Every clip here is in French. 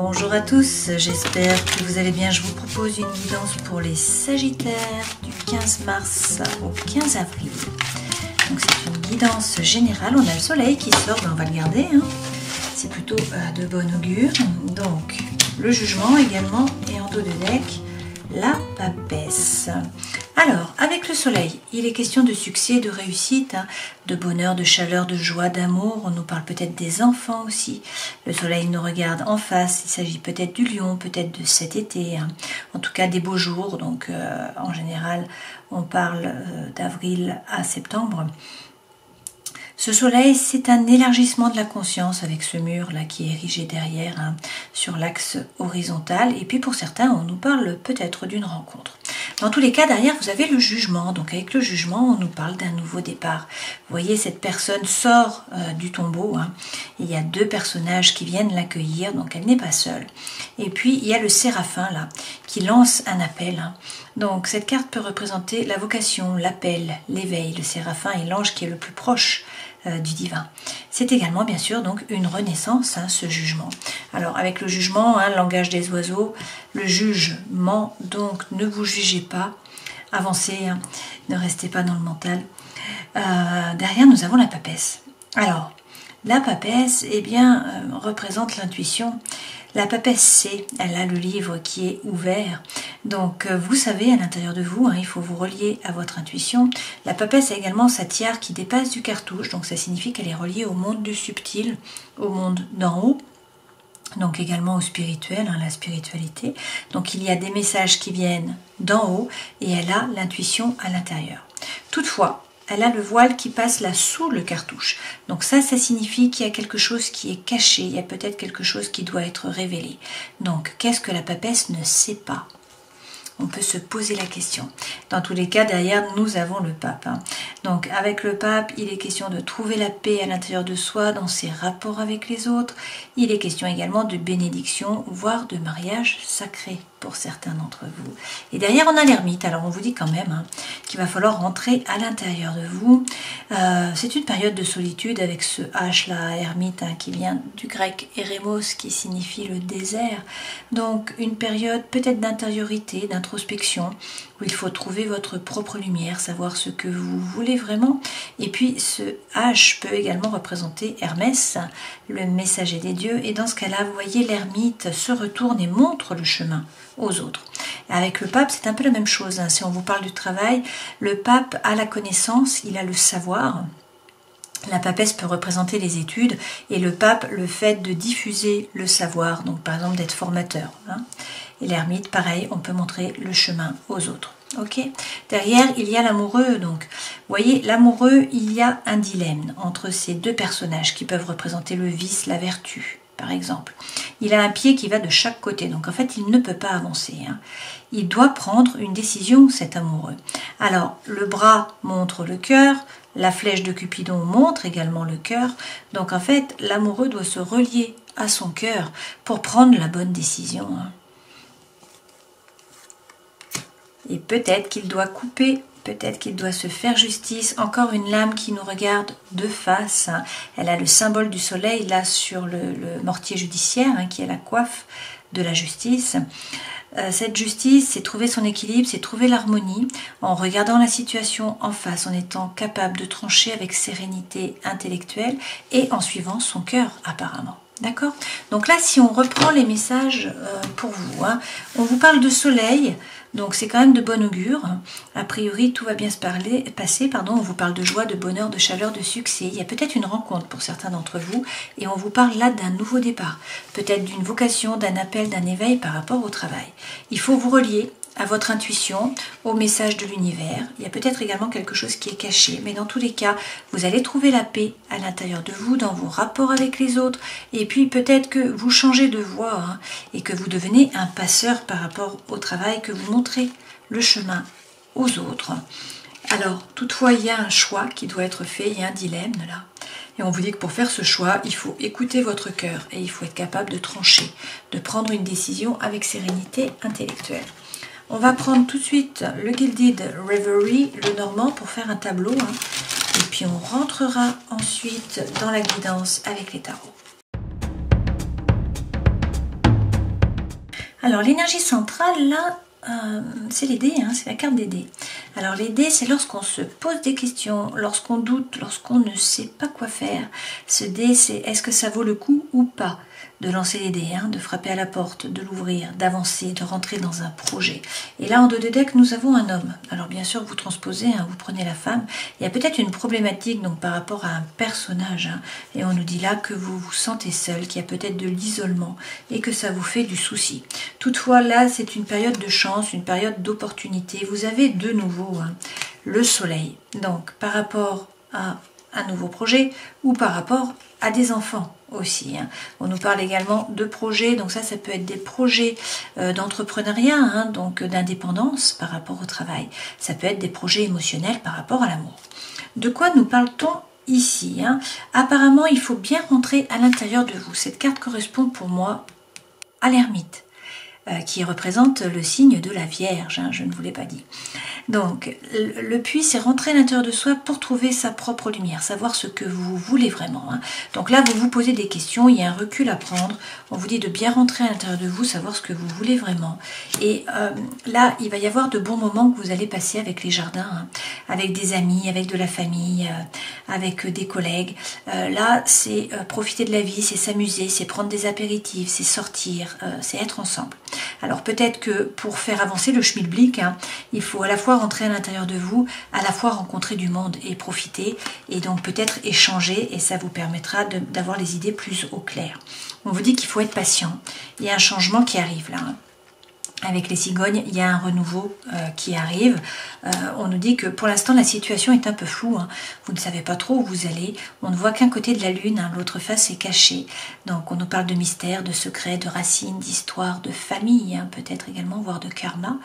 Bonjour à tous, j'espère que vous allez bien. Je vous propose une guidance pour les Sagittaires du 15 mars au 15 avril. Donc c'est une guidance générale, on a le soleil qui sort, on va le garder, hein. C'est plutôt de bon augure. Donc le jugement également et en dos de deck, la papesse. Alors, avec le soleil, il est question de succès, de réussite, hein, de bonheur, de chaleur, de joie, d'amour. On nous parle peut-être des enfants aussi. Le soleil nous regarde en face. Il s'agit peut-être du lion, peut-être de cet été. Hein. En tout cas, des beaux jours. Donc, en général, on parle d'avril à septembre. Ce soleil, c'est un élargissement de la conscience avec ce mur-là qui est érigé derrière, hein, sur l'axe horizontal. Et puis pour certains, on nous parle peut-être d'une rencontre. Dans tous les cas, derrière, vous avez le jugement. Donc avec le jugement, on nous parle d'un nouveau départ. Vous voyez, cette personne sort du tombeau. Hein. Il y a deux personnages qui viennent l'accueillir, donc elle n'est pas seule. Et puis, il y a le séraphin, là, qui lance un appel. Hein. Donc cette carte peut représenter la vocation, l'appel, l'éveil. Le séraphin est l'ange qui est le plus proche du divin. C'est également bien sûr donc une renaissance, hein, ce jugement. Alors avec le jugement, hein, le langage des oiseaux, le jugement, donc ne vous jugez pas, avancez, hein, ne restez pas dans le mental. Derrière nous avons la papesse. Alors la papesse, eh bien, représente l'intuition. La papesse sait, elle a le livre qui est ouvert. Donc vous savez à l'intérieur de vous, hein, il faut vous relier à votre intuition. La papesse a également sa tiare qui dépasse du cartouche, donc ça signifie qu'elle est reliée au monde du subtil, au monde d'en haut. Donc également au spirituel, hein, la spiritualité. Donc il y a des messages qui viennent d'en haut et elle a l'intuition à l'intérieur. Toutefois, elle a le voile qui passe là sous le cartouche. Donc ça signifie qu'il y a quelque chose qui est caché, il y a peut-être quelque chose qui doit être révélé. Donc, qu'est-ce que la papesse ne sait pas? On peut se poser la question. Dans tous les cas, derrière, nous avons le pape. Hein. Donc, avec le pape, il est question de trouver la paix à l'intérieur de soi, dans ses rapports avec les autres. Il est question également de bénédiction, voire de mariage sacré pour certains d'entre vous. Et derrière, on a l'ermite. Alors, on vous dit quand même, hein, qu'il va falloir rentrer à l'intérieur de vous. C'est une période de solitude avec ce H là, ermite, hein, qui vient du grec eremos, qui signifie le désert. Donc, une période peut-être d'intériorité, d'introspection, où il faut trouver votre propre lumière, savoir ce que vous voulez vraiment. Et puis, ce H peut également représenter Hermès, le messager des dieux. Et dans ce cas-là, vous voyez, l'ermite se retourne et montre le chemin aux autres. Avec le pape, c'est un peu la même chose. Hein. Si on vous parle du travail, le pape a la connaissance, il a le savoir. La papesse peut représenter les études et le pape, le fait de diffuser le savoir, donc par exemple d'être formateur. Hein. Et l'ermite, pareil, on peut montrer le chemin aux autres. Ok. Derrière, il y a l'amoureux. Donc, vous voyez, l'amoureux, il y a un dilemme entre ces deux personnages qui peuvent représenter le vice, la vertu. Par exemple, il a un pied qui va de chaque côté, donc en fait il ne peut pas avancer, hein. Il doit prendre une décision, cet amoureux. Alors le bras montre le cœur, la flèche de Cupidon montre également le cœur, donc en fait l'amoureux doit se relier à son cœur pour prendre la bonne décision, hein. Et peut-être qu'il doit couper, peut-être qu'il doit se faire justice. Encore une lame qui nous regarde de face. Hein. Elle a le symbole du soleil là sur le mortier judiciaire, hein, qui est la coiffe de la justice. Cette justice, c'est trouver son équilibre, c'est trouver l'harmonie en regardant la situation en face, en étant capable de trancher avec sérénité intellectuelle et en suivant son cœur apparemment. D'accord? Donc là, si on reprend les messages pour vous, hein, on vous parle de soleil, donc c'est quand même de bon augure. A priori, tout va bien se passer. On vous parle de joie, de bonheur, de chaleur, de succès. Il y a peut-être une rencontre pour certains d'entre vous et on vous parle là d'un nouveau départ. Peut-être d'une vocation, d'un appel, d'un éveil par rapport au travail. Il faut vous relier à votre intuition, au message de l'univers. Il y a peut-être également quelque chose qui est caché, mais dans tous les cas, vous allez trouver la paix à l'intérieur de vous, dans vos rapports avec les autres, et puis peut-être que vous changez de voie, hein, et que vous devenez un passeur par rapport au travail, que vous montrez le chemin aux autres. Alors, toutefois, il y a un choix qui doit être fait, il y a un dilemme là. Et on vous dit que pour faire ce choix, il faut écouter votre cœur, et il faut être capable de trancher, de prendre une décision avec sérénité intellectuelle. On va prendre tout de suite le Gilded Reverie, le normand, pour faire un tableau. Hein. Et puis on rentrera ensuite dans la guidance avec les tarots. Alors l'énergie centrale, là, c'est les dés, hein, c'est la carte des dés. Alors les dés, c'est lorsqu'on se pose des questions, lorsqu'on doute, lorsqu'on ne sait pas quoi faire. Ce dé, c'est est-ce que ça vaut le coup ou pas de lancer les dés, hein, de frapper à la porte, de l'ouvrir, d'avancer, de rentrer dans un projet. Et là, en dos de deck, nous avons un homme. Alors bien sûr, vous transposez, hein, vous prenez la femme. Il y a peut-être une problématique donc par rapport à un personnage. Hein, et on nous dit là que vous vous sentez seul, qu'il y a peut-être de l'isolement et que ça vous fait du souci. Toutefois, là, c'est une période de chance, une période d'opportunité. Vous avez de nouveau hein, le soleil. Donc, par rapport à un nouveau projet ou par rapport à des enfants aussi. Hein. On nous parle également de projets, donc ça peut être des projets d'entrepreneuriat, hein, donc d'indépendance par rapport au travail. Ça peut être des projets émotionnels par rapport à l'amour. De quoi nous parle-t-on ici hein? Apparemment, il faut bien rentrer à l'intérieur de vous. Cette carte correspond pour moi à l'ermite, qui représente le signe de la Vierge, hein, je ne vous l'ai pas dit. Donc, le puits, c'est rentrer à l'intérieur de soi pour trouver sa propre lumière, savoir ce que vous voulez vraiment. Hein. Donc là, vous vous posez des questions, il y a un recul à prendre. On vous dit de bien rentrer à l'intérieur de vous, savoir ce que vous voulez vraiment. Et là, il va y avoir de bons moments que vous allez passer avec les jardins, hein, avec des amis, avec de la famille, avec des collègues. Là, c'est profiter de la vie, c'est s'amuser, c'est prendre des apéritifs, c'est sortir, c'est être ensemble. Alors peut-être que pour faire avancer le schmilblick, hein, il faut à la fois rentrer à l'intérieur de vous, à la fois rencontrer du monde et profiter, et donc peut-être échanger, et ça vous permettra d'avoir les idées plus au clair. On vous dit qu'il faut être patient, il y a un changement qui arrive là. Hein. Avec les cigognes, il y a un renouveau qui arrive. On nous dit que pour l'instant, la situation est un peu floue. Hein. Vous ne savez pas trop où vous allez. On ne voit qu'un côté de la lune, hein. L'autre face est cachée. Donc on nous parle de mystère, de secrets, de racines, d'histoire, de famille, hein, peut-être également, voire de karma.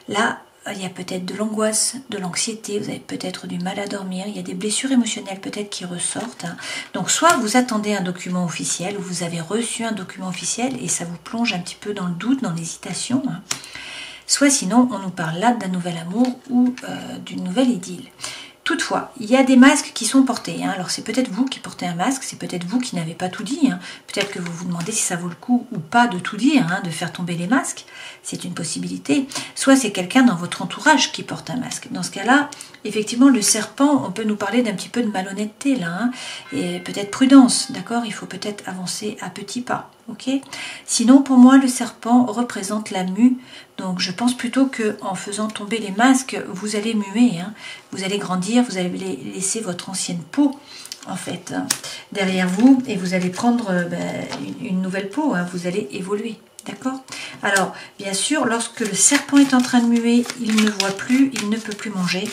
Là, il y a peut-être de l'angoisse, de l'anxiété, vous avez peut-être du mal à dormir, il y a des blessures émotionnelles peut-être qui ressortent. Hein. Donc soit vous attendez un document officiel, ou vous avez reçu un document officiel et ça vous plonge un petit peu dans le doute, dans l'hésitation. Hein. Soit sinon on nous parle là d'un nouvel amour ou d'une nouvelle idylle. Toutefois, il y a des masques qui sont portés. Hein. Alors c'est peut-être vous qui portez un masque, c'est peut-être vous qui n'avez pas tout dit. Hein. Peut-être que vous vous demandez si ça vaut le coup ou pas de tout dire, hein, de faire tomber les masques. C'est une possibilité. Soit c'est quelqu'un dans votre entourage qui porte un masque. Dans ce cas-là, effectivement, le serpent, on peut nous parler d'un petit peu de malhonnêteté là. Hein, et peut-être prudence, d'accord? Il faut peut-être avancer à petits pas. Ok. Sinon, pour moi, le serpent représente la mue. Donc, je pense plutôt qu'en faisant tomber les masques, vous allez muer. Hein. Vous allez grandir, vous allez laisser votre ancienne peau, en fait, hein, derrière vous. Et vous allez prendre une nouvelle peau. Hein. Vous allez évoluer. D'accord? Alors, bien sûr, lorsque le serpent est en train de muer, il ne voit plus, il ne peut plus manger.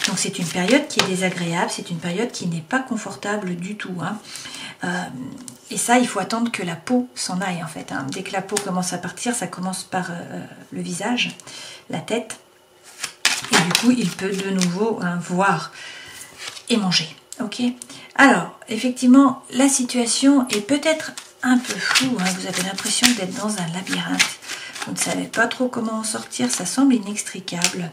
Donc, c'est une période qui est désagréable. C'est une période qui n'est pas confortable du tout. Hein. Et ça, il faut attendre que la peau s'en aille en fait. Hein. Dès que la peau commence à partir, ça commence par le visage, la tête. Et du coup, il peut de nouveau voir et manger. Ok. Alors, effectivement, la situation est peut-être un peu floue. Hein. Vous avez l'impression d'être dans un labyrinthe. Vous ne savez pas trop comment en sortir, ça semble inextricable.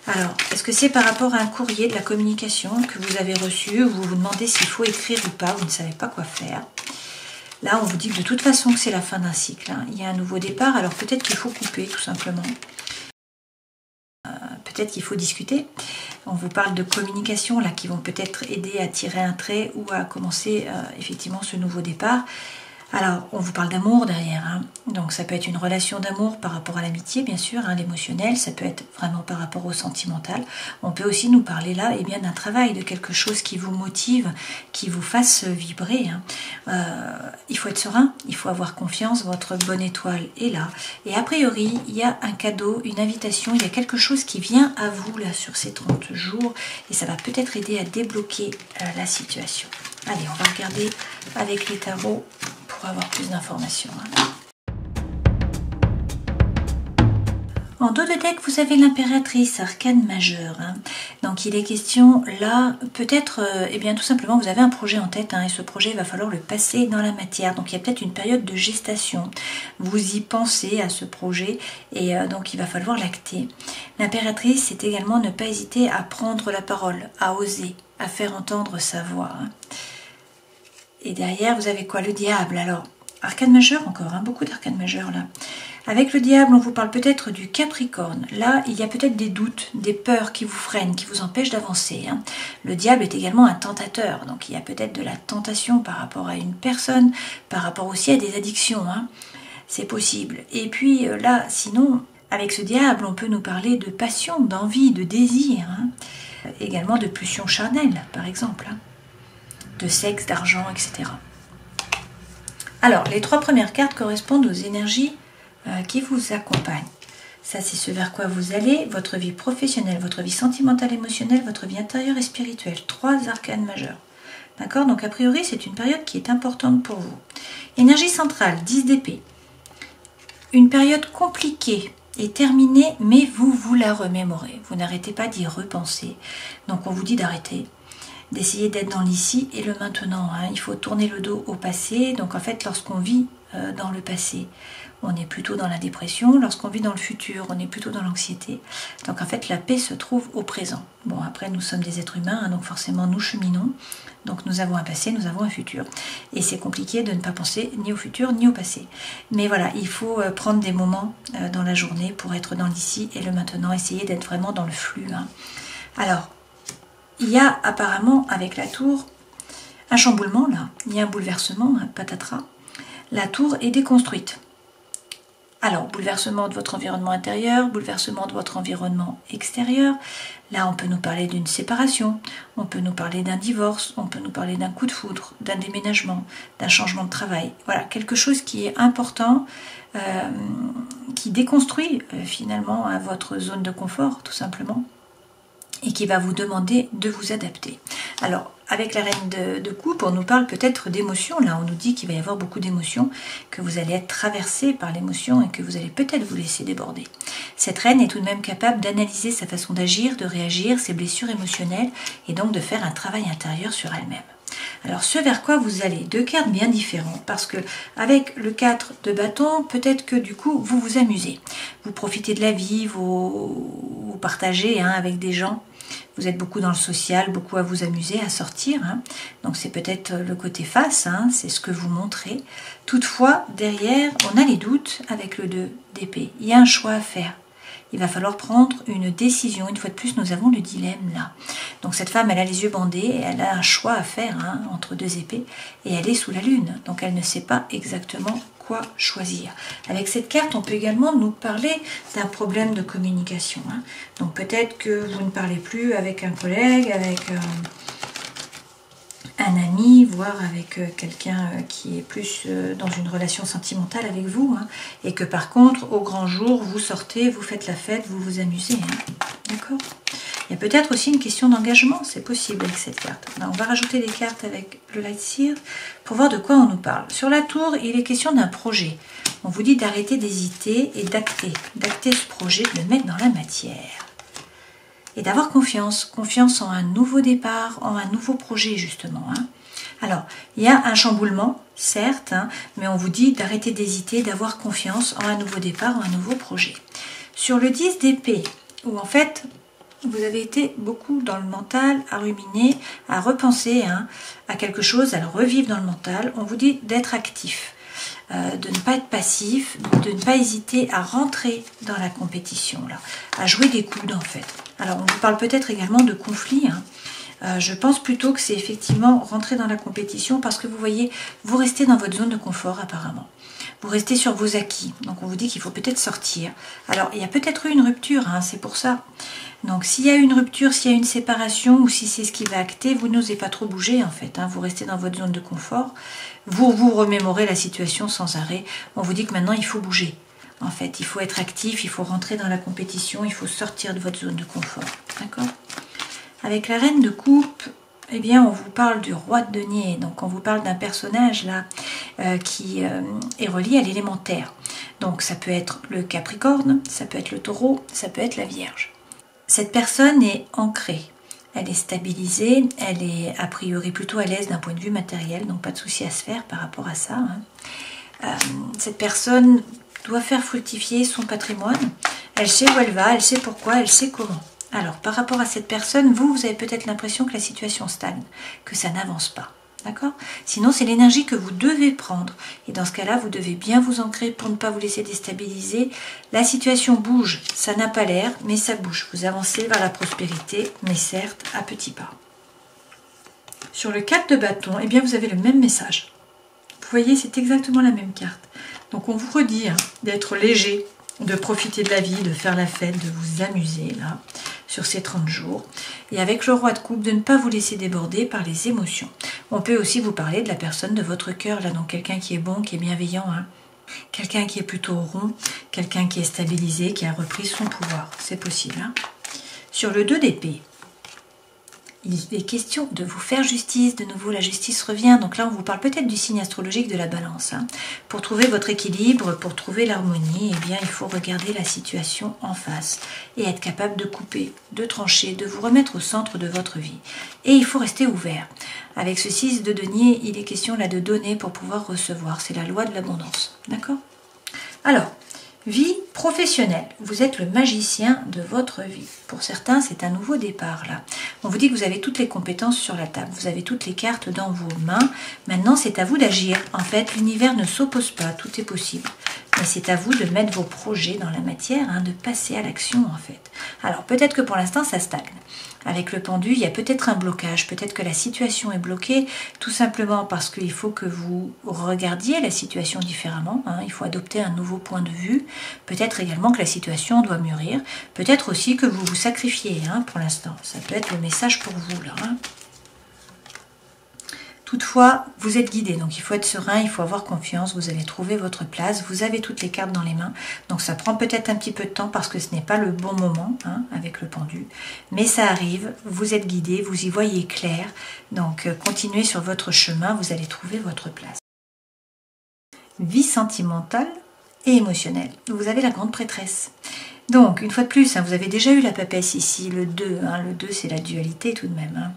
Alors, est-ce que c'est par rapport à un courrier de la communication que vous avez reçu, où vous vous demandez s'il faut écrire ou pas, vous ne savez pas quoi faire? Là, on vous dit que de toute façon que c'est la fin d'un cycle. Hein. Il y a un nouveau départ, alors peut-être qu'il faut couper tout simplement. Peut-être qu'il faut discuter. On vous parle de communication là, qui vont peut-être aider à tirer un trait ou à commencer effectivement ce nouveau départ. Alors, on vous parle d'amour derrière, hein. Donc ça peut être une relation d'amour par rapport à l'amitié, bien sûr, hein, l'émotionnel, ça peut être vraiment par rapport au sentimental. On peut aussi nous parler là d'un travail, de quelque chose qui vous motive, qui vous fasse vibrer. Hein. Il faut être serein, il faut avoir confiance, votre bonne étoile est là. Et a priori, il y a un cadeau, une invitation, il y a quelque chose qui vient à vous là sur ces 30 jours et ça va peut-être aider à débloquer la situation. Allez, on va regarder avec les tarots pour avoir plus d'informations. En dos de deck, vous avez l'impératrice, arcane majeure. Hein. Donc il est question là, peut-être, tout simplement, vous avez un projet en tête, hein, et ce projet, il va falloir le passer dans la matière. Donc il y a peut-être une période de gestation. Vous y pensez à ce projet, et donc il va falloir l'acter. L'impératrice, c'est également ne pas hésiter à prendre la parole, à oser, à faire entendre sa voix. Hein. Et derrière, vous avez quoi? Le diable. Alors, arcane majeur encore, hein, beaucoup d'arcanes majeurs là. Avec le diable, on vous parle peut-être du Capricorne. Là, il y a peut-être des doutes, des peurs qui vous freinent, qui vous empêchent d'avancer. Hein. Le diable est également un tentateur, donc il y a peut-être de la tentation par rapport à une personne, par rapport aussi à des addictions. Hein. C'est possible. Et puis là, sinon, avec ce diable, on peut nous parler de passion, d'envie, de désir. Hein. Également de pulsion charnelle, par exemple. Hein. De sexe, d'argent, etc. Alors, les 3 premières cartes correspondent aux énergies qui vous accompagnent. Ça, c'est ce vers quoi vous allez, votre vie professionnelle, votre vie sentimentale, émotionnelle, votre vie intérieure et spirituelle. 3 arcanes majeurs. D'accord? Donc, a priori, c'est une période qui est importante pour vous. Énergie centrale, 10 d'épée. Une période compliquée est terminée, mais vous la remémorez. Vous n'arrêtez pas d'y repenser. Donc, on vous dit d'arrêter, d'essayer d'être dans l'ici et le maintenant. Hein. Il faut tourner le dos au passé. Donc, en fait, lorsqu'on vit dans le passé, on est plutôt dans la dépression. Lorsqu'on vit dans le futur, on est plutôt dans l'anxiété. Donc en fait, la paix se trouve au présent. Bon, après, nous sommes des êtres humains, hein, donc forcément, nous cheminons. Donc nous avons un passé, nous avons un futur. Et c'est compliqué de ne pas penser ni au futur, ni au passé. Mais voilà, il faut prendre des moments dans la journée pour être dans l'ici et le maintenant. Essayer d'être vraiment dans le flux. Hein. Alors, il y a apparemment, avec la tour, un chamboulement, là. Il y a un bouleversement, hein, patatras. La tour est déconstruite. Alors, bouleversement de votre environnement intérieur, bouleversement de votre environnement extérieur. Là, on peut nous parler d'une séparation, on peut nous parler d'un divorce, on peut nous parler d'un coup de foudre, d'un déménagement, d'un changement de travail. Voilà, quelque chose qui est important, qui déconstruit finalement votre zone de confort, tout simplement, et qui va vous demander de vous adapter. Alors, avec la reine de coupe, on nous parle peut-être d'émotions. Là, on nous dit qu'il va y avoir beaucoup d'émotions, que vous allez être traversé par l'émotion et que vous allez peut-être vous laisser déborder. Cette reine est tout de même capable d'analyser sa façon d'agir, de réagir, ses blessures émotionnelles et donc de faire un travail intérieur sur elle-même. Alors, ce vers quoi vous allez, 2 cartes bien différentes, parce que avec le 4 de bâton, peut-être que du coup, vous vous amusez. Vous profitez de la vie, vous partagez avec des gens. Vous êtes beaucoup dans le social, beaucoup à vous amuser, à sortir. Hein. Donc c'est peut-être le côté face, hein, c'est ce que vous montrez. Toutefois, derrière, on a les doutes avec le 2 d'épée. Il y a un choix à faire. Il va falloir prendre une décision. Une fois de plus, nous avons le dilemme là. Donc cette femme, elle a les yeux bandés, et elle a un choix à faire entre 2 épées. Et elle est sous la lune, donc elle ne sait pas exactement quoi choisir. Avec cette carte, on peut également nous parler d'un problème de communication. Hein. Donc peut-être que vous ne parlez plus avec un collègue, avec un ami, voire avec quelqu'un qui est plus dans une relation sentimentale avec vous. Hein. Et que par contre, au grand jour, vous sortez, vous faites la fête, vous vous amusez. Hein. D'accord ? Il y a peut-être aussi une question d'engagement, c'est possible avec cette carte. Alors, on va rajouter des cartes avec le Light Seer pour voir de quoi on nous parle. Sur la tour, il est question d'un projet. On vous dit d'arrêter d'hésiter et d'acter ce projet, de le mettre dans la matière. Et d'avoir confiance en un nouveau départ, en un nouveau projet justement. Hein. Alors, il y a un chamboulement, certes, hein, mais on vous dit d'arrêter d'hésiter, d'avoir confiance en un nouveau départ, en un nouveau projet. Sur le 10 d'épée, où en fait, vous avez été beaucoup dans le mental, à ruminer, à repenser à quelque chose, à le revivre dans le mental. On vous dit d'être actif, de ne pas être passif, de ne pas hésiter à rentrer dans la compétition, là, à jouer des coudes en fait. Alors on vous parle peut-être également de conflit. Je pense plutôt que c'est effectivement rentrer dans la compétition parce que vous voyez, vous restez dans votre zone de confort apparemment. Vous restez sur vos acquis, donc on vous dit qu'il faut peut-être sortir. Alors il y a peut-être eu une rupture, c'est pour ça. Donc s'il y a une rupture, s'il y a une séparation ou si c'est ce qui va acter, vous n'osez pas trop bouger en fait. Vous restez dans votre zone de confort, vous vous remémorez la situation sans arrêt. On vous dit que maintenant il faut bouger. En fait, il faut être actif, il faut rentrer dans la compétition, il faut sortir de votre zone de confort. D'accord ? Avec la reine de coupe, eh bien, on vous parle du roi de denier. Donc, on vous parle d'un personnage là qui est relié à l'élémentaire. Donc, ça peut être le Capricorne, ça peut être le Taureau, ça peut être la Vierge. Cette personne est ancrée. Elle est stabilisée, elle est a priori plutôt à l'aise d'un point de vue matériel, donc pas de souci à se faire par rapport à ça. Cette personne doit faire fructifier son patrimoine. Elle sait où elle va, elle sait pourquoi, elle sait comment. Alors, par rapport à cette personne, vous avez peut-être l'impression que la situation stagne, que ça n'avance pas. D'accord? Sinon, c'est l'énergie que vous devez prendre. Et dans ce cas-là, vous devez bien vous ancrer pour ne pas vous laisser déstabiliser. La situation bouge, ça n'a pas l'air, mais ça bouge. Vous avancez vers la prospérité, mais certes, à petits pas. Sur le 4 de bâton, eh bien, vous avez le même message. Vous voyez, c'est exactement la même carte. Donc, on vous redit d'être léger, de profiter de la vie, de faire la fête, de vous amuser, là, sur ces 30 jours. Et avec le roi de coupe, de ne pas vous laisser déborder par les émotions. On peut aussi vous parler de la personne de votre cœur, là, donc quelqu'un qui est bon, qui est bienveillant, quelqu'un qui est plutôt rond, quelqu'un qui est stabilisé, qui a repris son pouvoir. C'est possible. Sur le 2 d'épée, il est question de vous faire justice. De nouveau, la justice revient. Donc là, on vous parle peut-être du signe astrologique de la balance. Pour trouver votre équilibre, pour trouver l'harmonie, eh bien, il faut regarder la situation en face et être capable de couper, de trancher, de vous remettre au centre de votre vie. Et il faut rester ouvert. Avec ce 6 de denier, il est question là de donner pour pouvoir recevoir. C'est la loi de l'abondance. D'accord? Alors, vie professionnelle, vous êtes le magicien de votre vie. Pour certains, c'est un nouveau départ là. On vous dit que vous avez toutes les compétences sur la table, vous avez toutes les cartes dans vos mains. Maintenant, c'est à vous d'agir. En fait, l'univers ne s'oppose pas, tout est possible. Mais c'est à vous de mettre vos projets dans la matière, de passer à l'action en fait. Alors, peut-être que pour l'instant, ça stagne. Avec le pendu, il y a peut-être un blocage, peut-être que la situation est bloquée, tout simplement parce qu'il faut que vous regardiez la situation différemment, il faut adopter un nouveau point de vue, peut-être également que la situation doit mûrir, peut-être aussi que vous vous sacrifiez pour l'instant, ça peut être le message pour vous là. Toutefois, vous êtes guidé, donc il faut être serein, il faut avoir confiance, vous allez trouver votre place, vous avez toutes les cartes dans les mains, donc ça prend peut-être un petit peu de temps parce que ce n'est pas le bon moment avec le pendu, mais ça arrive, vous êtes guidé, vous y voyez clair, donc continuez sur votre chemin, vous allez trouver votre place. Vie sentimentale et émotionnelle, vous avez la grande prêtresse. Donc, une fois de plus, vous avez déjà eu la papesse ici, le 2. Le 2, c'est la dualité tout de même.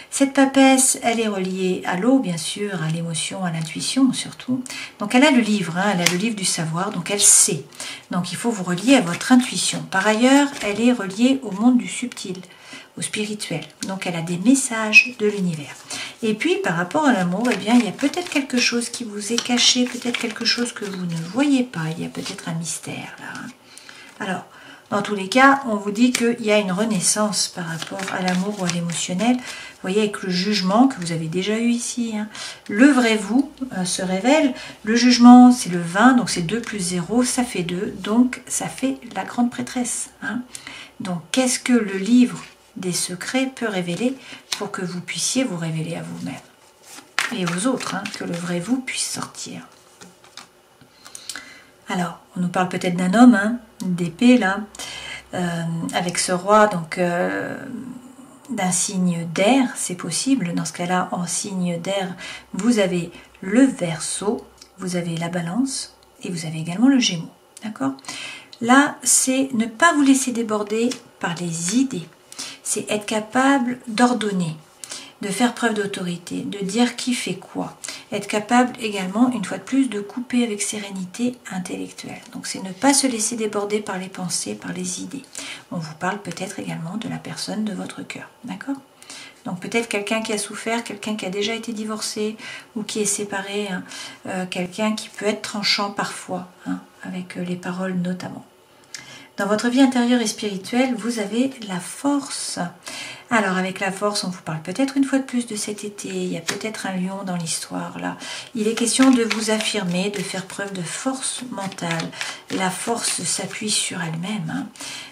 Cette papesse, elle est reliée à l'eau, bien sûr, à l'émotion, à l'intuition surtout. Donc, elle a le livre, elle a le livre du savoir, donc elle sait. Donc, il faut vous relier à votre intuition. Par ailleurs, elle est reliée au monde du subtil, au spirituel. Donc, elle a des messages de l'univers. Et puis, par rapport à l'amour, eh bien, il y a peut-être quelque chose qui vous est caché, peut-être quelque chose que vous ne voyez pas. Il y a peut-être un mystère, là. Alors, dans tous les cas, on vous dit qu'il y a une renaissance par rapport à l'amour ou à l'émotionnel. Vous voyez, avec le jugement que vous avez déjà eu ici, le vrai vous se révèle. Le jugement, c'est le 20, donc c'est 2 plus 0, ça fait 2, donc ça fait la grande prêtresse. Donc, qu'est-ce que le livre des secrets peut révéler pour que vous puissiez vous révéler à vous-même et aux autres, que le vrai vous puisse sortir. Alors, on nous parle peut-être d'un homme, d'épée là, avec ce roi, donc d'un signe d'air, c'est possible. Dans ce cas-là, en signe d'air, vous avez le Verseau, vous avez la Balance et vous avez également le Gémeaux. D'accord? Là, c'est ne pas vous laisser déborder par les idées. C'est être capable d'ordonner, de faire preuve d'autorité, de dire qui fait quoi. Être capable également, une fois de plus, de couper avec sérénité intellectuelle. Donc c'est ne pas se laisser déborder par les pensées, par les idées. On vous parle peut-être également de la personne de votre cœur. D'accord? Donc peut-être quelqu'un qui a souffert, quelqu'un qui a déjà été divorcé ou qui est séparé, quelqu'un qui peut être tranchant parfois, avec les paroles notamment. Dans votre vie intérieure et spirituelle, vous avez la force. Alors avec la force, on vous parle peut-être une fois de plus de cet été, il y a peut-être un lion dans l'histoire là. Il est question de vous affirmer, de faire preuve de force mentale. La force s'appuie sur elle-même.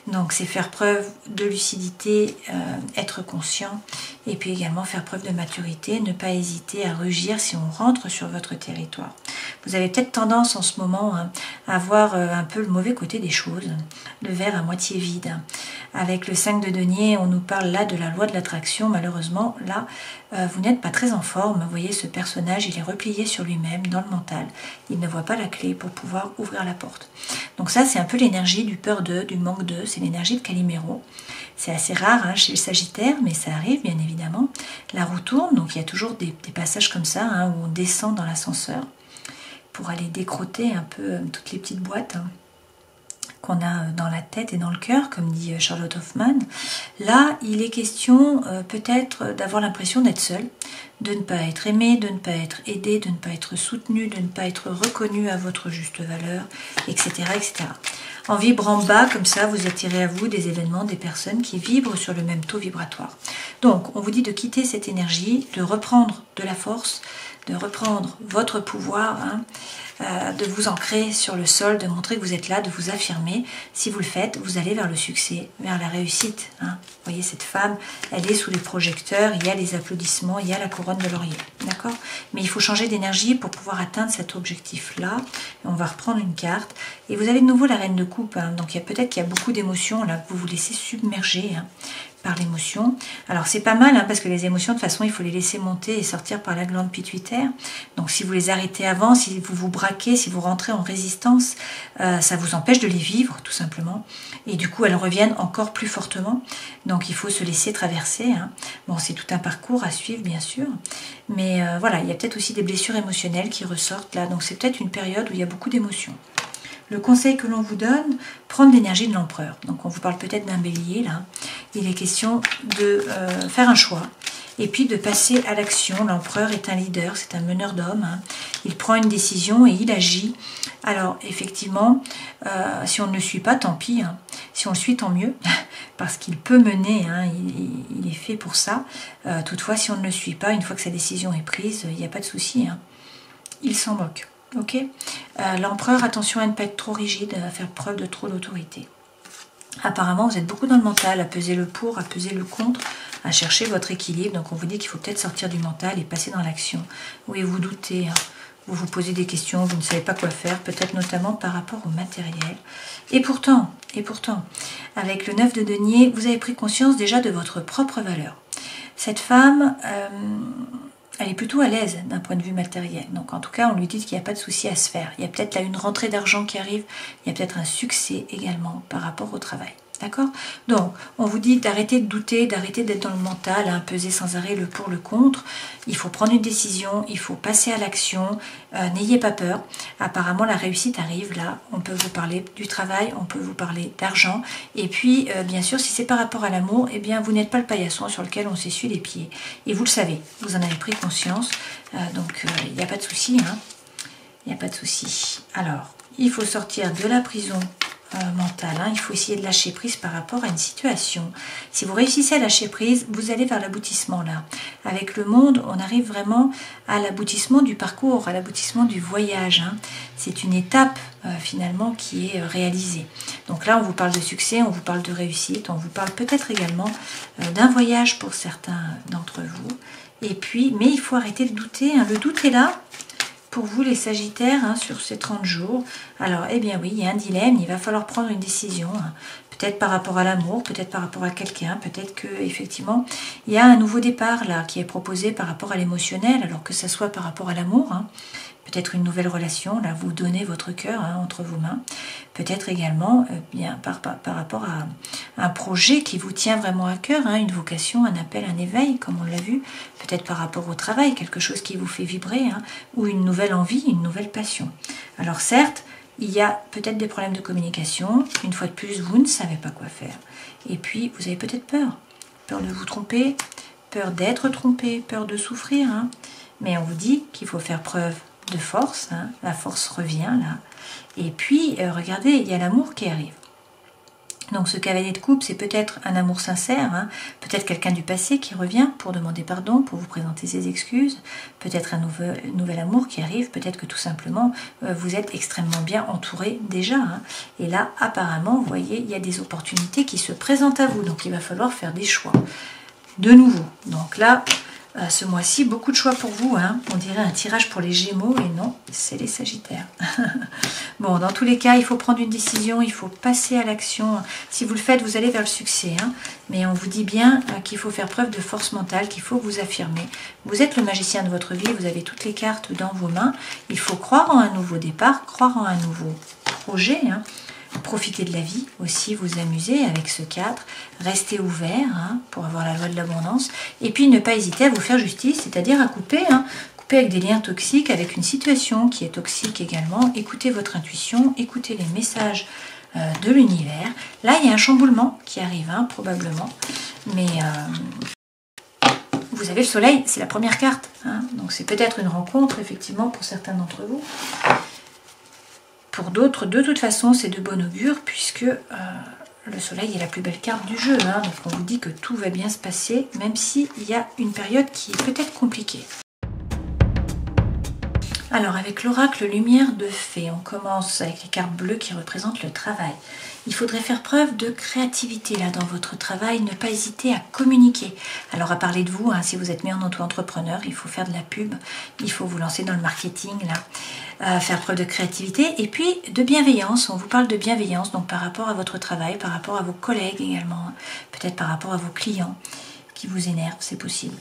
Donc c'est faire preuve de lucidité, être conscient et puis également faire preuve de maturité, ne pas hésiter à rugir si on rentre sur votre territoire. Vous avez peut-être tendance en ce moment à voir un peu le mauvais côté des choses, le verre à moitié vide. Avec le 5 de denier, on nous parle là de la loi de l'attraction. Malheureusement, là, vous n'êtes pas très en forme. Vous voyez, ce personnage, il est replié sur lui-même, dans le mental. Il ne voit pas la clé pour pouvoir ouvrir la porte. Donc ça, c'est un peu l'énergie du peur d'eux, du manque d'eux. C'est l'énergie de Calimero. C'est assez rare chez le Sagittaire, mais ça arrive, bien évidemment. La roue tourne, donc il y a toujours des passages comme ça, où on descend dans l'ascenseur pour aller décroter un peu toutes les petites boîtes. qu'on a dans la tête et dans le cœur, comme dit Charlotte Hoffman. Là, il est question peut-être d'avoir l'impression d'être seul, de ne pas être aimé, de ne pas être aidé, de ne pas être soutenu, de ne pas être reconnu à votre juste valeur, etc., etc. En vibrant bas, comme ça, vous attirez à vous des événements, des personnes qui vibrent sur le même taux vibratoire. Donc, on vous dit de quitter cette énergie, de reprendre de la force, de reprendre votre pouvoir, hein, de vous ancrer sur le sol, de montrer que vous êtes là, de vous affirmer. Si vous le faites, vous allez vers le succès, vers la réussite. Hein. Vous voyez, cette femme, elle est sous les projecteurs, il y a les applaudissements, il y a la couronne de laurier. D'accord? Mais il faut changer d'énergie pour pouvoir atteindre cet objectif-là. On va reprendre une carte. Et vous avez de nouveau la reine de coupe. Hein. Donc, peut-être qu'il y a beaucoup d'émotions là que vous vous laissez submerger. Hein, par l'émotion. Alors c'est pas mal hein, parce que les émotions de toute façon il faut les laisser monter et sortir par la glande pituitaire. Donc si vous les arrêtez avant, si vous vous braquez, si vous rentrez en résistance, ça vous empêche de les vivre tout simplement. Et du coup elles reviennent encore plus fortement. Donc il faut se laisser traverser. Hein. Bon, c'est tout un parcours à suivre bien sûr. Mais voilà, il y a peut-être aussi des blessures émotionnelles qui ressortent là. Donc c'est peut-être une période où il y a beaucoup d'émotions. Le conseil que l'on vous donne, prendre l'énergie de l'empereur. Donc on vous parle peut-être d'un bélier là. Il est question de faire un choix et puis de passer à l'action. L'empereur est un leader, c'est un meneur d'hommes. Hein. Il prend une décision et il agit. Alors effectivement, si on ne le suit pas, tant pis. Hein. Si on le suit, tant mieux, parce qu'il peut mener, hein, il est fait pour ça. Toutefois, si on ne le suit pas, une fois que sa décision est prise, il n'y a pas de souci. Hein. Il s'en moque. Ok, l'empereur, attention à ne pas être trop rigide, à faire preuve de trop d'autorité. Apparemment, vous êtes beaucoup dans le mental, à peser le pour, à peser le contre, à chercher votre équilibre. Donc, on vous dit qu'il faut peut-être sortir du mental et passer dans l'action. Oui, vous doutez, hein. Vous vous posez des questions, vous ne savez pas quoi faire, peut-être notamment par rapport au matériel. Et pourtant, avec le 9 de denier, vous avez pris conscience déjà de votre propre valeur. Cette femme... elle est plutôt à l'aise d'un point de vue matériel. Donc en tout cas, on lui dit qu'il n'y a pas de souci à se faire. Il y a peut-être là une rentrée d'argent qui arrive. Il y a peut-être un succès également par rapport au travail. D'accord? Donc, on vous dit d'arrêter de douter, d'arrêter d'être dans le mental, à peser sans arrêt le pour, le contre. Il faut prendre une décision, il faut passer à l'action. N'ayez pas peur. Apparemment, la réussite arrive là. On peut vous parler du travail, on peut vous parler d'argent. Et puis, bien sûr, si c'est par rapport à l'amour, eh bien, vous n'êtes pas le paillasson sur lequel on s'essuie les pieds. Et vous le savez, vous en avez pris conscience. Donc, il n'y a pas de souci. Hein. Il n'y a pas de souci. Alors, il faut sortir de la prison mental, hein. Il faut essayer de lâcher prise par rapport à une situation. Si vous réussissez à lâcher prise, vous allez vers l'aboutissement là. Avec le monde, on arrive vraiment à l'aboutissement du parcours, à l'aboutissement du voyage. Hein. C'est une étape finalement qui est réalisée. Donc là, on vous parle de succès, on vous parle de réussite, on vous parle peut-être également d'un voyage pour certains d'entre vous. Et puis, mais il faut arrêter de douter. Hein. Le doute est là. Pour vous les Sagittaires, hein, sur ces 30 jours, alors eh bien oui, il y a un dilemme, il va falloir prendre une décision, hein. Peut-être par rapport à l'amour, peut-être par rapport à quelqu'un, peut-être que effectivement il y a un nouveau départ là qui est proposé par rapport à l'émotionnel, alors que ça soit par rapport à l'amour, hein. Peut-être une nouvelle relation, là vous donnez votre cœur hein, entre vos mains, peut-être également bien par rapport à un projet qui vous tient vraiment à cœur, hein, une vocation, un appel, un éveil, comme on l'a vu, peut-être par rapport au travail, quelque chose qui vous fait vibrer, hein, ou une nouvelle envie, une nouvelle passion. Alors certes, il y a peut-être des problèmes de communication, une fois de plus, vous ne savez pas quoi faire. Et puis, vous avez peut-être peur de vous tromper, peur d'être trompé, peur de souffrir, hein. Mais on vous dit qu'il faut faire preuve de force, hein. La force revient là. Et puis, regardez, il y a l'amour qui arrive. Donc ce cavalier de coupe, c'est peut-être un amour sincère, hein, peut-être quelqu'un du passé qui revient pour demander pardon, pour vous présenter ses excuses, peut-être un nouvel amour qui arrive, peut-être que tout simplement vous êtes extrêmement bien entouré déjà. Hein. Et là, apparemment, vous voyez, il y a des opportunités qui se présentent à vous, donc il va falloir faire des choix. De nouveau, donc là, ce mois-ci, beaucoup de choix pour vous, hein. On dirait un tirage pour les Gémeaux, et non, c'est les Sagittaires. Bon, dans tous les cas, il faut prendre une décision, il faut passer à l'action. Si vous le faites, vous allez vers le succès, hein. Mais on vous dit bien qu'il faut faire preuve de force mentale, qu'il faut vous affirmer. Vous êtes le magicien de votre vie, vous avez toutes les cartes dans vos mains. Il faut croire en un nouveau départ, croire en un nouveau projet, hein. Profitez de la vie aussi, vous amuser avec ce 4, restez ouvert hein, pour avoir la loi de l'abondance, et puis ne pas hésiter à vous faire justice, c'est-à-dire à couper, hein, couper avec des liens toxiques, avec une situation qui est toxique également, écoutez votre intuition, écoutez les messages de l'univers. Là, il y a un chamboulement qui arrive, hein, probablement. Mais vous avez le soleil, c'est la première carte. Hein, donc c'est peut-être une rencontre, effectivement, pour certains d'entre vous. Pour d'autres, de toute façon, c'est de bon augure, puisque le soleil est la plus belle carte du jeu. Hein, donc on vous dit que tout va bien se passer, même s'il y a une période qui est peut-être compliquée. Alors avec l'oracle lumière de fée, on commence avec les cartes bleues qui représentent le travail. Il faudrait faire preuve de créativité là dans votre travail, ne pas hésiter à communiquer. Alors à parler de vous, hein, si vous êtes mis en auto-entrepreneur, il faut faire de la pub, il faut vous lancer dans le marketing là, faire preuve de créativité et puis de bienveillance. On vous parle de bienveillance donc par rapport à votre travail, par rapport à vos collègues également, hein, peut-être par rapport à vos clients qui vous énervent, c'est possible.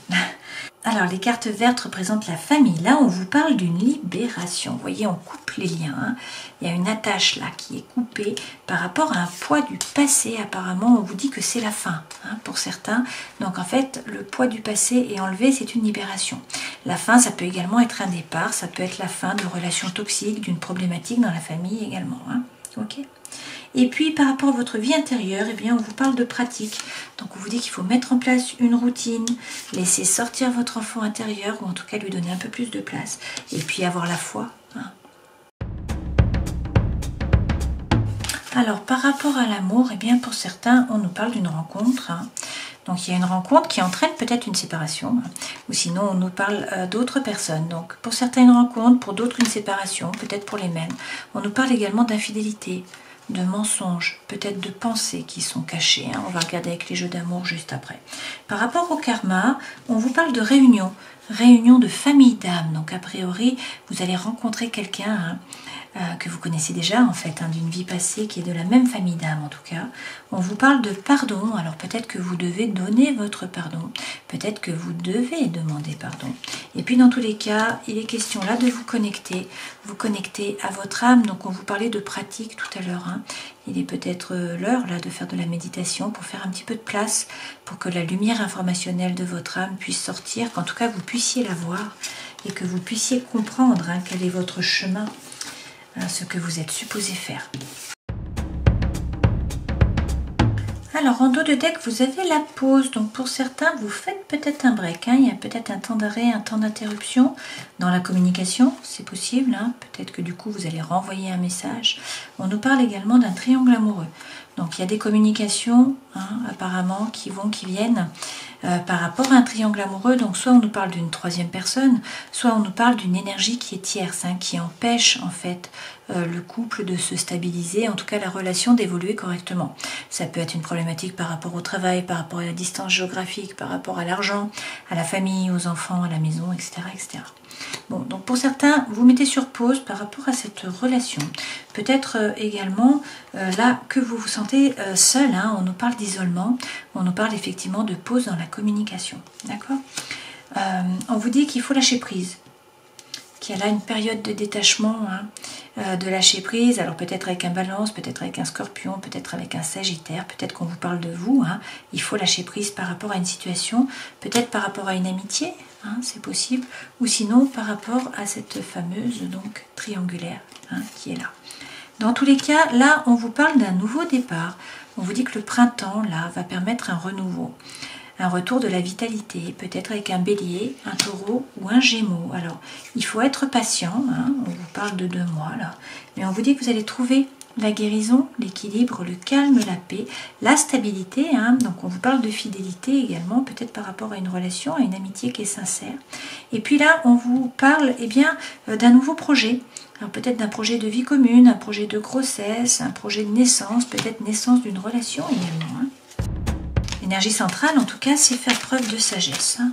Alors, les cartes vertes représentent la famille. Là, on vous parle d'une libération. Vous voyez, on coupe les liens. Hein. Il y a une attache là qui est coupée par rapport à un poids du passé. Apparemment, on vous dit que c'est la fin hein, pour certains. Donc, en fait, le poids du passé est enlevé, c'est une libération. La fin, ça peut également être un départ. Ça peut être la fin de relations toxiques, d'une problématique dans la famille également. Hein. Ok ? Et puis par rapport à votre vie intérieure, eh bien, on vous parle de pratique. Donc on vous dit qu'il faut mettre en place une routine, laisser sortir votre enfant intérieur, ou en tout cas lui donner un peu plus de place, et puis avoir la foi. Hein. Alors par rapport à l'amour, eh bien, pour certains, on nous parle d'une rencontre. Hein. Donc il y a une rencontre qui entraîne peut-être une séparation, hein. Ou sinon on nous parle d'autres personnes. Donc pour certains une rencontre, pour d'autres une séparation, peut-être pour les mêmes. On nous parle également d'infidélité, de mensonges, peut-être de pensées qui sont cachées. Hein. On va regarder avec les jeux d'amour juste après. Par rapport au karma, on vous parle de réunion, réunion de famille d'âme. Donc a priori, vous allez rencontrer quelqu'un hein, que vous connaissez déjà en fait, hein, d'une vie passée qui est de la même famille d'âme en tout cas. On vous parle de pardon, alors peut-être que vous devez donner votre pardon, peut-être que vous devez demander pardon. Et puis dans tous les cas, il est question là de vous connecter à votre âme. Donc on vous parlait de pratique tout à l'heure. Hein. Il est peut-être l'heure là de faire de la méditation pour faire un petit peu de place, pour que la lumière informationnelle de votre âme puisse sortir, qu'en tout cas vous puissiez la voir et que vous puissiez comprendre hein, quel est votre chemin, hein, ce que vous êtes supposé faire. Alors en dos de deck, vous avez la pause. Donc pour certains, vous faites peut-être un break. Hein. Il y a peut-être un temps d'arrêt, un temps d'interruption dans la communication. C'est possible. Hein. Peut-être que du coup, vous allez renvoyer un message. On nous parle également d'un triangle amoureux. Donc il y a des communications hein, apparemment qui vont, qui viennent par rapport à un triangle amoureux. Donc soit on nous parle d'une troisième personne, soit on nous parle d'une énergie qui est tierce, hein, qui empêche en fait le couple de se stabiliser, en tout cas la relation d'évoluer correctement. Ça peut être une problématique par rapport au travail, par rapport à la distance géographique, par rapport à l'argent, à la famille, aux enfants, à la maison, etc. etc. Bon, donc pour certains, vous mettez sur pause par rapport à cette relation. Peut-être également là que vous vous sentez seul, hein, on nous parle d'isolement, on nous parle effectivement de pause dans la communication. D'accord ? On vous dit qu'il faut lâcher prise, qu'il y a là une période de détachement, hein, de lâcher prise, alors peut-être avec un balance, peut-être avec un scorpion, peut-être avec un sagittaire, peut-être qu'on vous parle de vous, hein, il faut lâcher prise par rapport à une situation, peut-être par rapport à une amitié, hein, c'est possible, ou sinon par rapport à cette fameuse donc triangulaire hein, qui est là. Dans tous les cas, là on vous parle d'un nouveau départ, on vous dit que le printemps là va permettre un renouveau. Un retour de la vitalité, peut-être avec un bélier, un taureau ou un gémeau. Alors, il faut être patient, hein, on vous parle de 2 mois là, mais on vous dit que vous allez trouver la guérison, l'équilibre, le calme, la paix, la stabilité. Hein, donc, on vous parle de fidélité également, peut-être par rapport à une relation, à une amitié qui est sincère. Et puis là, on vous parle eh bien, d'un nouveau projet. Alors peut-être d'un projet de vie commune, un projet de grossesse, un projet de naissance, peut-être naissance d'une relation également. Hein. L'énergie centrale, en tout cas, c'est faire preuve de sagesse. Hein.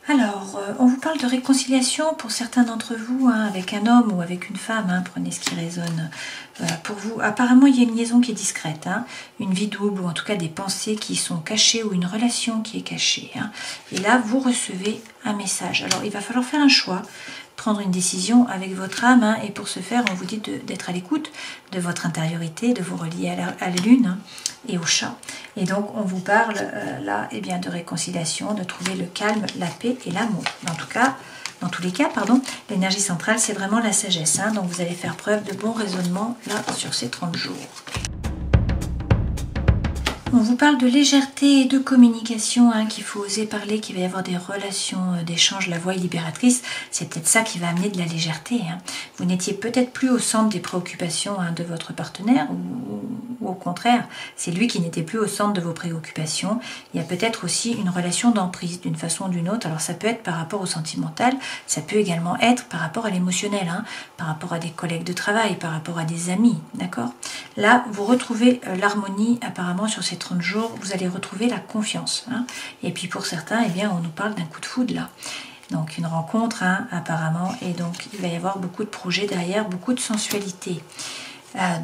Alors, on vous parle de réconciliation pour certains d'entre vous, hein, avec un homme ou avec une femme. Hein, prenez ce qui résonne pour vous. Apparemment, il y a une liaison qui est discrète, hein, une vie double ou en tout cas des pensées qui sont cachées ou une relation qui est cachée. Hein. Et là, vous recevez un message. Alors, il va falloir faire un choix, prendre une décision avec votre âme. Hein, et pour ce faire, on vous dit d'être à l'écoute de votre intériorité, de vous relier à la lune. Hein, et au chat. Et donc on vous parle là eh bien, de réconciliation, de trouver le calme, la paix et l'amour. En tout cas, Dans tous les cas, pardon, l'énergie centrale, c'est vraiment la sagesse. Hein, donc vous allez faire preuve de bon raisonnement là sur ces 30 jours. On vous parle de légèreté et de communication, hein, qu'il faut oser parler, qu'il va y avoir des relations d'échange, la voix est libératrice. C'est peut-être ça qui va amener de la légèreté. Hein. Vous n'étiez peut-être plus au centre des préoccupations de votre partenaire ou au contraire, c'est lui qui n'était plus au centre de vos préoccupations. Il y a peut-être aussi une relation d'emprise d'une façon ou d'une autre. Alors ça peut être par rapport au sentimental, ça peut également être par rapport à l'émotionnel, hein, par rapport à des collègues de travail, par rapport à des amis, d'accord? Là, vous retrouvez l'harmonie apparemment sur ces 30 jours, vous allez retrouver la confiance. Hein. Et puis pour certains, eh bien, on nous parle d'un coup de foudre là. Donc une rencontre hein, apparemment, et donc il va y avoir beaucoup de projets derrière, beaucoup de sensualité.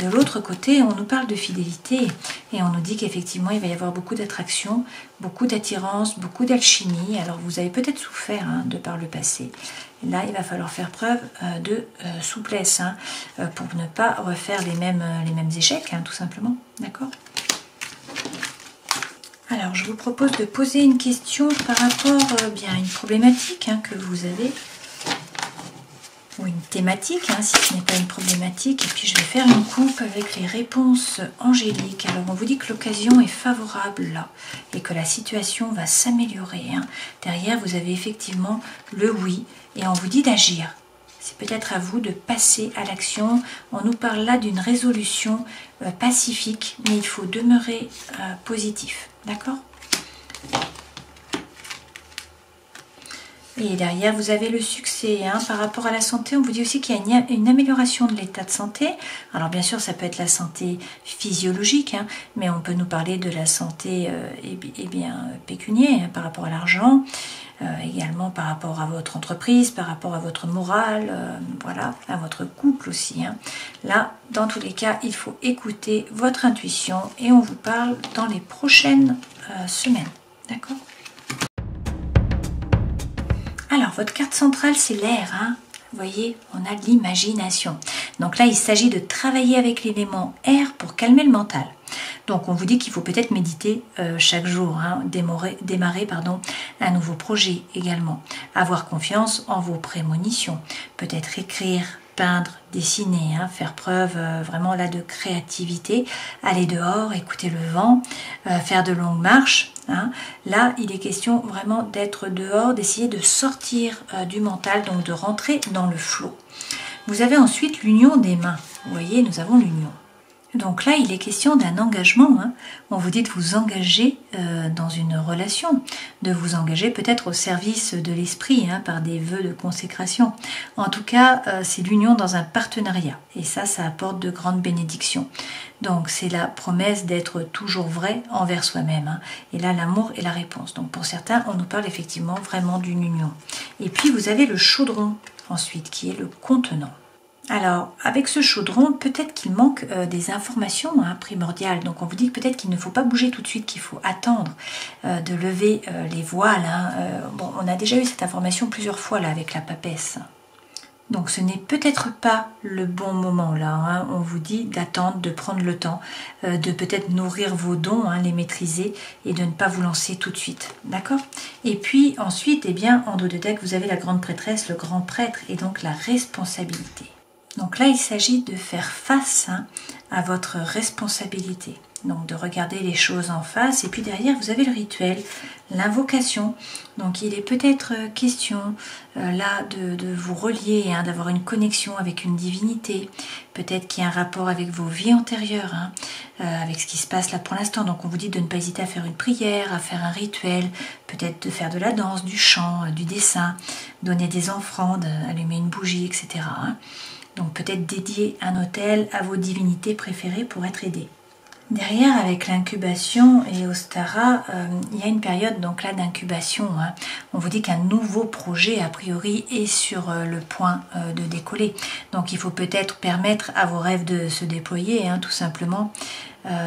De l'autre côté, on nous parle de fidélité et on nous dit qu'effectivement il va y avoir beaucoup d'attraction, beaucoup d'attirance, beaucoup d'alchimie. Alors vous avez peut-être souffert hein, de par le passé. Et là, il va falloir faire preuve de souplesse hein, pour ne pas refaire les mêmes échecs, hein, tout simplement. D'accord ? Alors, je vous propose de poser une question par rapport bien à une problématique hein, que vous avez, ou une thématique, hein, si ce n'est pas une problématique. Et puis, je vais faire une coupe avec les réponses angéliques. Alors, on vous dit que l'occasion est favorable là, et que la situation va s'améliorer. Hein. Derrière, vous avez effectivement le oui, et on vous dit d'agir. C'est peut-être à vous de passer à l'action. On nous parle là d'une résolution pacifique, mais il faut demeurer positif. D'accord ? Et derrière, vous avez le succès. Hein. Par rapport à la santé, on vous dit aussi qu'il y a une amélioration de l'état de santé. Alors bien sûr, ça peut être la santé physiologique, hein, mais on peut nous parler de la santé pécuniaire, hein, par rapport à l'argent, également par rapport à votre entreprise, par rapport à votre morale, voilà, à votre couple aussi. Hein. Là, dans tous les cas, il faut écouter votre intuition et on vous parle dans les prochaines semaines. D'accord ? Alors, votre carte centrale, c'est l'air. Hein. Vous voyez, on a l'imagination. Donc là, il s'agit de travailler avec l'élément air pour calmer le mental. Donc, on vous dit qu'il faut peut-être méditer chaque jour, hein, démarrer un nouveau projet également. Avoir confiance en vos prémonitions. Peut-être écrire, peindre, dessiner, hein, faire preuve vraiment là de créativité. Aller dehors, écouter le vent, faire de longues marches. Hein. Là, il est question vraiment d'être dehors, d'essayer de sortir du mental, donc de rentrer dans le flot. Vous avez ensuite l'union des mains. Vous voyez, nous avons l'union. Donc là, il est question d'un engagement. Hein. On vous dit de vous engager dans une relation, de vous engager peut-être au service de l'esprit, hein, par des vœux de consécration. En tout cas, c'est l'union dans un partenariat. Et ça apporte de grandes bénédictions. Donc c'est la promesse d'être toujours vrai envers soi-même. Hein. Et là, l'amour est la réponse. Donc pour certains, on nous parle effectivement vraiment d'une union. Et puis vous avez le chaudron ensuite, qui est le contenant. Alors, avec ce chaudron, peut-être qu'il manque des informations hein, primordiales. Donc, on vous dit peut-être qu'il ne faut pas bouger tout de suite, qu'il faut attendre de lever les voiles. Hein. Bon, on a déjà eu cette information plusieurs fois là avec la papesse. Donc, ce n'est peut-être pas le bon moment là. Hein. On vous dit d'attendre, de prendre le temps, de peut-être nourrir vos dons, hein, les maîtriser et de ne pas vous lancer tout de suite. D'accord ? Et puis ensuite, eh bien, en dos de deck, vous avez la grande prêtresse, le grand prêtre et donc la responsabilité. Donc là, il s'agit de faire face hein, à votre responsabilité. Donc de regarder les choses en face. Et puis derrière, vous avez le rituel, l'invocation. Donc il est peut-être question là de vous relier, hein, d'avoir une connexion avec une divinité. Peut-être qu'il y a un rapport avec vos vies antérieures, hein, avec ce qui se passe là pour l'instant. Donc on vous dit de ne pas hésiter à faire une prière, à faire un rituel, peut-être de faire de la danse, du chant, du dessin, donner des offrandes, allumer une bougie, etc. Hein. Donc peut-être dédier un autel à vos divinités préférées pour être aidé. Derrière, avec l'incubation et Ostara, il y a une période donc là d'incubation. Hein. On vous dit qu'un nouveau projet, a priori, est sur le point de décoller. Donc il faut peut-être permettre à vos rêves de se déployer, hein, tout simplement,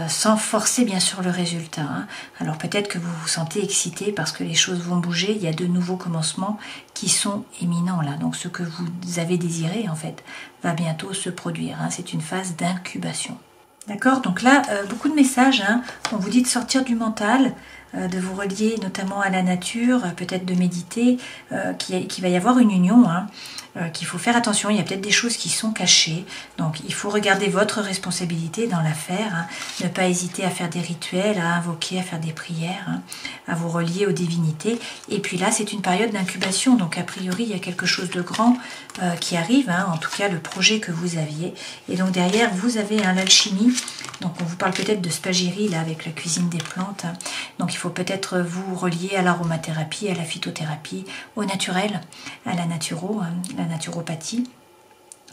sans forcer bien sûr le résultat. Hein. Alors peut-être que vous vous sentez excité parce que les choses vont bouger. Il y a de nouveaux commencements qui sont imminents là. Donc ce que vous avez désiré, en fait, va bientôt se produire. Hein. C'est une phase d'incubation. D'accord, donc là, beaucoup de messages, hein. On vous dit de sortir du mental, de vous relier notamment à la nature, peut-être de méditer, qu'il va y avoir une union, hein, qu'il faut faire attention, il y a peut-être des choses qui sont cachées, donc il faut regarder votre responsabilité dans l'affaire, hein, ne pas hésiter à faire des rituels, à invoquer, à faire des prières, hein, à vous relier aux divinités, et puis là c'est une période d'incubation, donc a priori il y a quelque chose de grand qui arrive, hein, en tout cas le projet que vous aviez, et donc derrière vous avez l'alchimie, donc on vous parle peut-être de spagyrie là avec la cuisine des plantes, hein. Donc il faut peut-être vous relier à l'aromathérapie, à la phytothérapie, au naturel, à la naturo, hein, la naturopathie.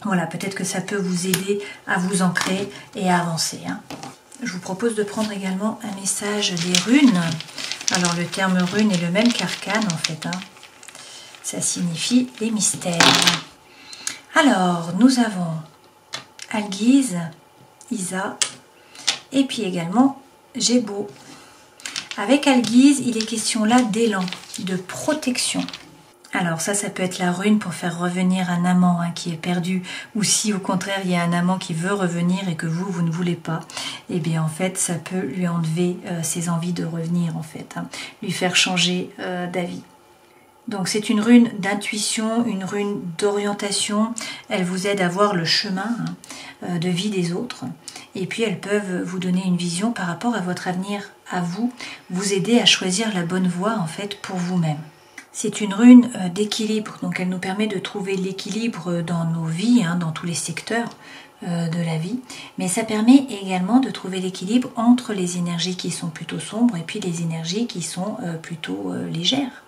Voilà, peut-être que ça peut vous aider à vous ancrer et à avancer, hein. Je vous propose de prendre également un message des runes. Alors le terme rune est le même qu'arcane en fait, hein. Ça signifie les mystères. Alors nous avons Alguise, Isa et puis également Gébo. Avec Alguise, il est question là d'élan, de protection. Alors ça peut être la rune pour faire revenir un amant, hein, qui est perdu, ou si au contraire il y a un amant qui veut revenir et que vous ne voulez pas, et bien en fait ça peut lui enlever ses envies de revenir en fait, hein, lui faire changer d'avis. Donc c'est une rune d'intuition, une rune d'orientation, elle vous aide à voir le chemin, hein, de vie des autres, et puis elles peuvent vous donner une vision par rapport à votre avenir, à vous aider à choisir la bonne voie en fait pour vous-même. C'est une rune d'équilibre, donc elle nous permet de trouver l'équilibre dans nos vies, hein, dans tous les secteurs de la vie, mais ça permet également de trouver l'équilibre entre les énergies qui sont plutôt sombres et puis les énergies qui sont plutôt légères.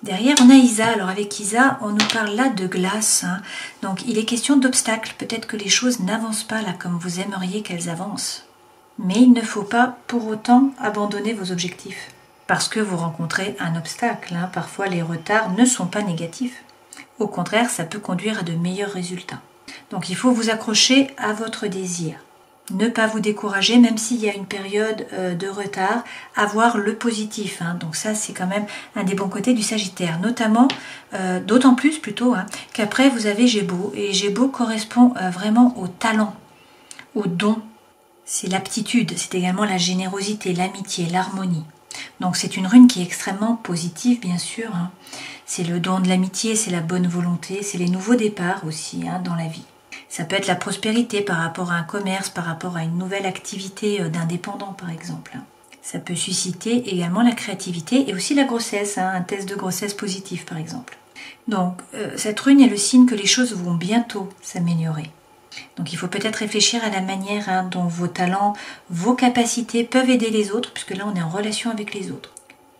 Derrière, on a Isa. Alors avec Isa, on nous parle là de glace, hein. Donc il est question d'obstacles. Peut-être que les choses n'avancent pas là comme vous aimeriez qu'elles avancent. Mais il ne faut pas pour autant abandonner vos objectifs. Parce que vous rencontrez un obstacle, hein. Parfois les retards ne sont pas négatifs. Au contraire, ça peut conduire à de meilleurs résultats. Donc il faut vous accrocher à votre désir. Ne pas vous décourager, même s'il y a une période de retard, avoir le positif, hein. Donc ça c'est quand même un des bons côtés du Sagittaire, notamment, d'autant plus plutôt, hein, qu'après vous avez Gébo, et Gébo correspond vraiment au talent, au don, c'est l'aptitude, c'est également la générosité, l'amitié, l'harmonie. Donc c'est une rune qui est extrêmement positive bien sûr, hein. C'est le don de l'amitié, c'est la bonne volonté, c'est les nouveaux départs aussi, hein, dans la vie. Ça peut être la prospérité par rapport à un commerce, par rapport à une nouvelle activité d'indépendant par exemple. Ça peut susciter également la créativité et aussi la grossesse, hein, un test de grossesse positif par exemple. Donc cette rune est le signe que les choses vont bientôt s'améliorer. Donc il faut peut-être réfléchir à la manière, hein, dont vos talents, vos capacités peuvent aider les autres, puisque là on est en relation avec les autres.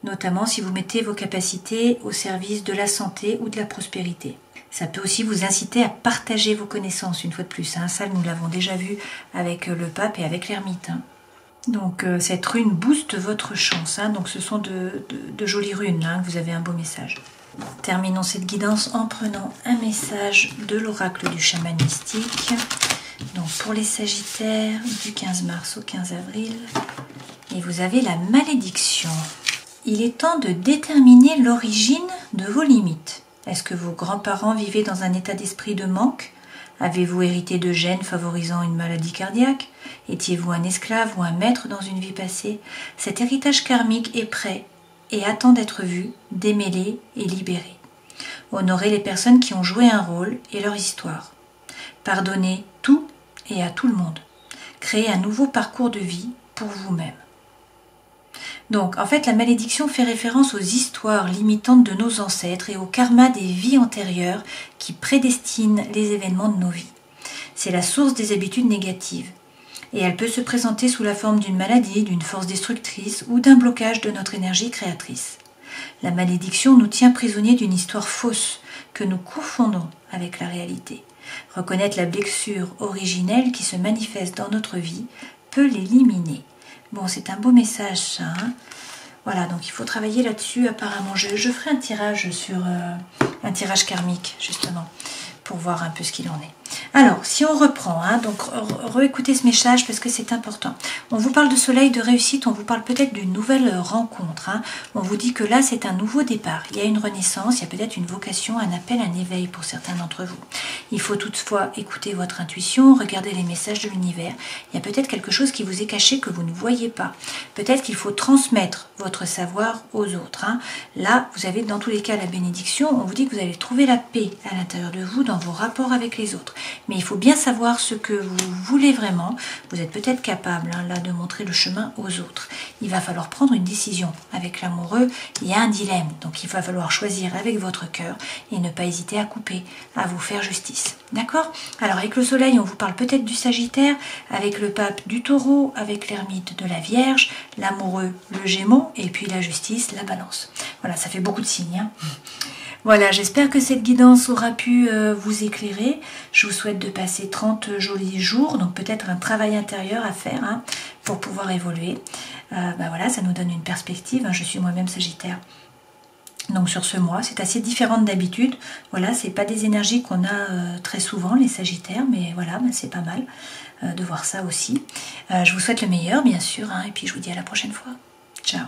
Notamment si vous mettez vos capacités au service de la santé ou de la prospérité. Ça peut aussi vous inciter à partager vos connaissances, une fois de plus, hein. Ça, nous l'avons déjà vu avec le pape et avec l'ermite, hein. Donc cette rune booste votre chance, hein. Donc ce sont de jolies runes, hein, vous avez un beau message. Terminons cette guidance en prenant un message de l'oracle du chaman mystique. Donc pour les Sagittaires, du 15 mars au 15 avril. Et vous avez la malédiction. Il est temps de déterminer l'origine de vos limites. Est-ce que vos grands-parents vivaient dans un état d'esprit de manque? Avez-vous hérité de gènes favorisant une maladie cardiaque? Étiez-vous un esclave ou un maître dans une vie passée? Cet héritage karmique est prêt et attend d'être vu, démêlé et libéré. Honorez les personnes qui ont joué un rôle et leur histoire. Pardonnez tout et à tout le monde. Créez un nouveau parcours de vie pour vous-même. Donc, en fait, la malédiction fait référence aux histoires limitantes de nos ancêtres et au karma des vies antérieures qui prédestinent les événements de nos vies. C'est la source des habitudes négatives. Et elle peut se présenter sous la forme d'une maladie, d'une force destructrice ou d'un blocage de notre énergie créatrice. La malédiction nous tient prisonniers d'une histoire fausse que nous confondons avec la réalité. Reconnaître la blessure originelle qui se manifeste dans notre vie peut l'éliminer. Bon, c'est un beau message ça, hein. Voilà, donc il faut travailler là-dessus apparemment. Je ferai un tirage sur un tirage karmique justement pour voir un peu ce qu'il en est. Alors, si on reprend, hein, donc réécoutez ce message parce que c'est important. On vous parle de soleil, de réussite, on vous parle peut-être d'une nouvelle rencontre. Hein. On vous dit que là, c'est un nouveau départ. Il y a une renaissance, il y a peut-être une vocation, un appel, un éveil pour certains d'entre vous. Il faut toutefois écouter votre intuition, regarder les messages de l'univers. Il y a peut-être quelque chose qui vous est caché que vous ne voyez pas. Peut-être qu'il faut transmettre votre savoir aux autres. Hein. Là, vous avez dans tous les cas la bénédiction. On vous dit que vous allez trouver la paix à l'intérieur de vous dans vos rapports avec les autres. Mais il faut bien savoir ce que vous voulez vraiment. Vous êtes peut-être capable hein, là de montrer le chemin aux autres. Il va falloir prendre une décision. Avec l'amoureux, il y a un dilemme. Donc il va falloir choisir avec votre cœur et ne pas hésiter à couper, à vous faire justice. D'accord? Alors avec le soleil, on vous parle peut-être du Sagittaire, avec le pape du Taureau, avec l'ermite de la Vierge, l'amoureux, le Gémeaux, et puis la justice, la Balance. Voilà, ça fait beaucoup de signes. Hein. Voilà, j'espère que cette guidance aura pu vous éclairer. Je vous souhaite de passer 30 jolis jours, donc peut-être un travail intérieur à faire hein, pour pouvoir évoluer. Voilà, ça nous donne une perspective. Hein, je suis moi-même Sagittaire. Donc sur ce mois, c'est assez différent d'habitude. Voilà, c'est pas des énergies qu'on a très souvent, les Sagittaires, mais voilà, c'est pas mal de voir ça aussi. Je vous souhaite le meilleur, bien sûr, hein, et puis je vous dis à la prochaine fois. Ciao!